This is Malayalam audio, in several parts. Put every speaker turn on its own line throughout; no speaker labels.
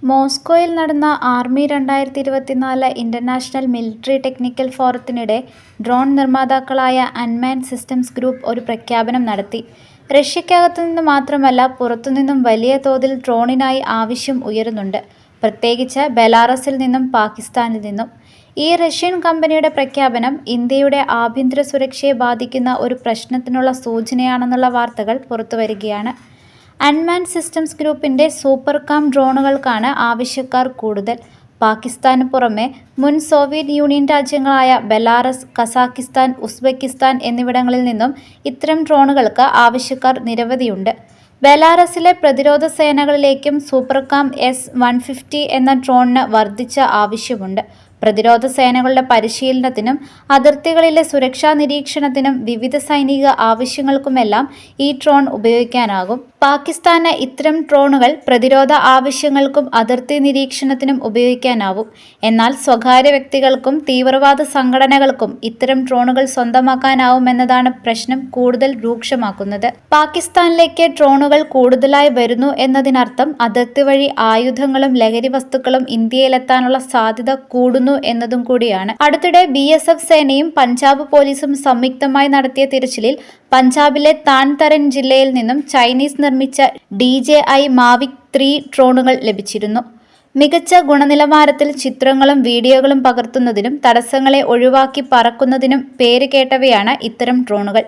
മോസ്കോയിൽ നടന്ന ആർമി 2024 ഇന്റർനാഷണൽ മിലിറ്ററി ടെക്നിക്കൽ ഫോറത്തിനിടെ ഡ്രോൺ നിർമ്മാതാക്കളായ അൺമാൻഡ് സിസ്റ്റംസ് ഗ്രൂപ്പ് ഒരു പ്രഖ്യാപനം നടത്തി. റഷ്യക്കകത്തുനിന്ന് മാത്രമല്ല പുറത്തുനിന്നും വലിയ തോതിൽ ഡ്രോണിനായി ആവശ്യം ഉയരുന്നുണ്ട്, പ്രത്യേകിച്ച് ബെലാറസിൽ നിന്നും പാകിസ്ഥാനിൽ നിന്നും. ഈ റഷ്യൻ കമ്പനിയുടെ പ്രഖ്യാപനം ഇന്ത്യയുടെ ആഭ്യന്തര സുരക്ഷയെ ബാധിക്കുന്ന ഒരു പ്രശ്നത്തിനുള്ള സൂചനയാണെന്നുള്ള വാർത്തകൾ പുറത്തുവരികയാണ്. അൺമാൻഡ് സിസ്റ്റംസ് ഗ്രൂപ്പിന്റെ സൂപ്പർകാം ഡ്രോണുകൾക്കാണ് ആവശ്യക്കാർ കൂടുതൽ. പാകിസ്ഥാന് പുറമെ മുൻ സോവിയറ്റ് യൂണിയൻ രാജ്യങ്ങളായ ബെലാറസ്, കസാക്കിസ്ഥാൻ, ഉസ്ബെക്കിസ്ഥാൻ എന്നിവിടങ്ങളിൽ നിന്നും ഇത്തരം ഡ്രോണുകൾക്ക് ആവശ്യക്കാർ നിരവധിയുണ്ട്. ബെലാറസിലെ പ്രതിരോധ സേനകളിലേക്കും സൂപ്പർകാം S-150 എന്ന ഡ്രോണിന് വർദ്ധിച്ച ആവശ്യമുണ്ട്. പ്രതിരോധ സേനകളുടെ പരിശീലനത്തിനും അതിർത്തികളിലെ സുരക്ഷാ നിരീക്ഷണത്തിനും വിവിധ സൈനിക ആവശ്യങ്ങൾക്കുമെല്ലാം ഈ ഡ്രോൺ ഉപയോഗിക്കാനാകും. പാകിസ്ഥാന് ഇത്തരം ഡ്രോണുകൾ പ്രതിരോധ ആവശ്യങ്ങൾക്കും അതിർത്തി നിരീക്ഷണത്തിനും ഉപയോഗിക്കാനാവും. എന്നാൽ സ്വകാര്യ വ്യക്തികൾക്കും തീവ്രവാദ സംഘടനകൾക്കും ഇത്തരം ഡ്രോണുകൾ സ്വന്തമാക്കാനാവുമെന്നതാണ് പ്രശ്നം കൂടുതൽ രൂക്ഷമാക്കുന്നത്. പാകിസ്ഥാനിലേക്ക് ഡ്രോണുകൾ കൂടുതലായി വരുന്നു എന്നതിനർത്ഥം അതിർത്തി വഴി ആയുധങ്ങളും ലഹരി വസ്തുക്കളും ഇന്ത്യയിലെത്താനുള്ള സാധ്യത കൂടുന്നു എന്നതും കൂടിയാണ്. അടുത്തിടെ BSF സേനയും പഞ്ചാബ് പോലീസും സംയുക്തമായി നടത്തിയ തിരച്ചിലിൽ പഞ്ചാബിലെ താൻ തരൻ ജില്ലയിൽ നിന്നും ചൈനീസ് നിർമ്മിച്ച DJI Mavic 3 ഡ്രോണുകൾ ലഭിച്ചിരുന്നു. മികച്ച ഗുണനിലവാരത്തിൽ ചിത്രങ്ങളും വീഡിയോകളും പകർത്തുന്നതിനും തടസ്സങ്ങളെ ഒഴിവാക്കി പറക്കുന്നതിനും പേര് കേട്ടവയാണ് ഇത്തരം ഡ്രോണുകൾ.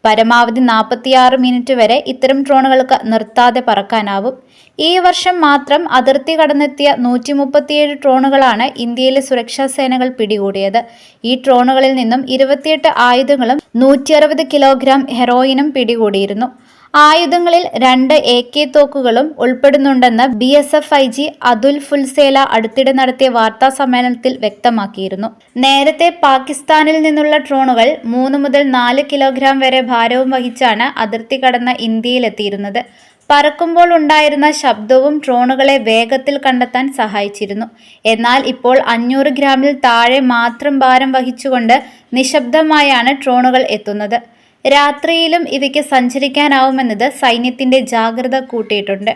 പരമാവധി 46 മിനിറ്റ് വരെ ഇത്തരം ഡ്രോണുകൾക്ക് നിർത്താതെ പറക്കാനാവും. ഈ വർഷം മാത്രം അതിർത്തി കടന്നെത്തിയ 137 ഡ്രോണുകളാണ് ഇന്ത്യയിലെ സുരക്ഷാ സേനകൾ പിടികൂടിയത്. ഈ ഡ്രോണുകളിൽ നിന്നും 28 ആയുധങ്ങളും 160 കിലോഗ്രാം ഹെറോയിനും പിടികൂടിയിരുന്നു. ആയുധങ്ങളിൽ 2 AK തോക്കുകളും ഉൾപ്പെടുന്നുണ്ടെന്ന് BSF IG അതുൽ ഫുൽസേല അടുത്തിടെ നടത്തിയ വാർത്താ സമ്മേളനത്തിൽ വ്യക്തമാക്കിയിരുന്നു. നേരത്തെ പാകിസ്ഥാനിൽ നിന്നുള്ള ഡ്രോണുകൾ 3 മുതൽ 4 കിലോഗ്രാം വരെ ഭാരവും വഹിച്ചാണ് അതിർത്തി കടന്ന് ഇന്ത്യയിലെത്തിയിരുന്നത്. പറക്കുമ്പോൾ ഉണ്ടായിരുന്ന ശബ്ദവും ഡ്രോണുകളെ വേഗത്തിൽ കണ്ടെത്താൻ സഹായിച്ചിരുന്നു. എന്നാൽ ഇപ്പോൾ 500 ഗ്രാമിൽ താഴെ മാത്രം ഭാരം വഹിച്ചുകൊണ്ട് നിശബ്ദമായാണ് ഡ്രോണുകൾ എത്തുന്നത്. രാത്രിയിലും ഇവയ്ക്ക് സഞ്ചരിക്കാനാവുമെന്നത് സൈന്യത്തിന്റെ ജാഗ്രത കൂട്ടിയിട്ടുണ്ട്.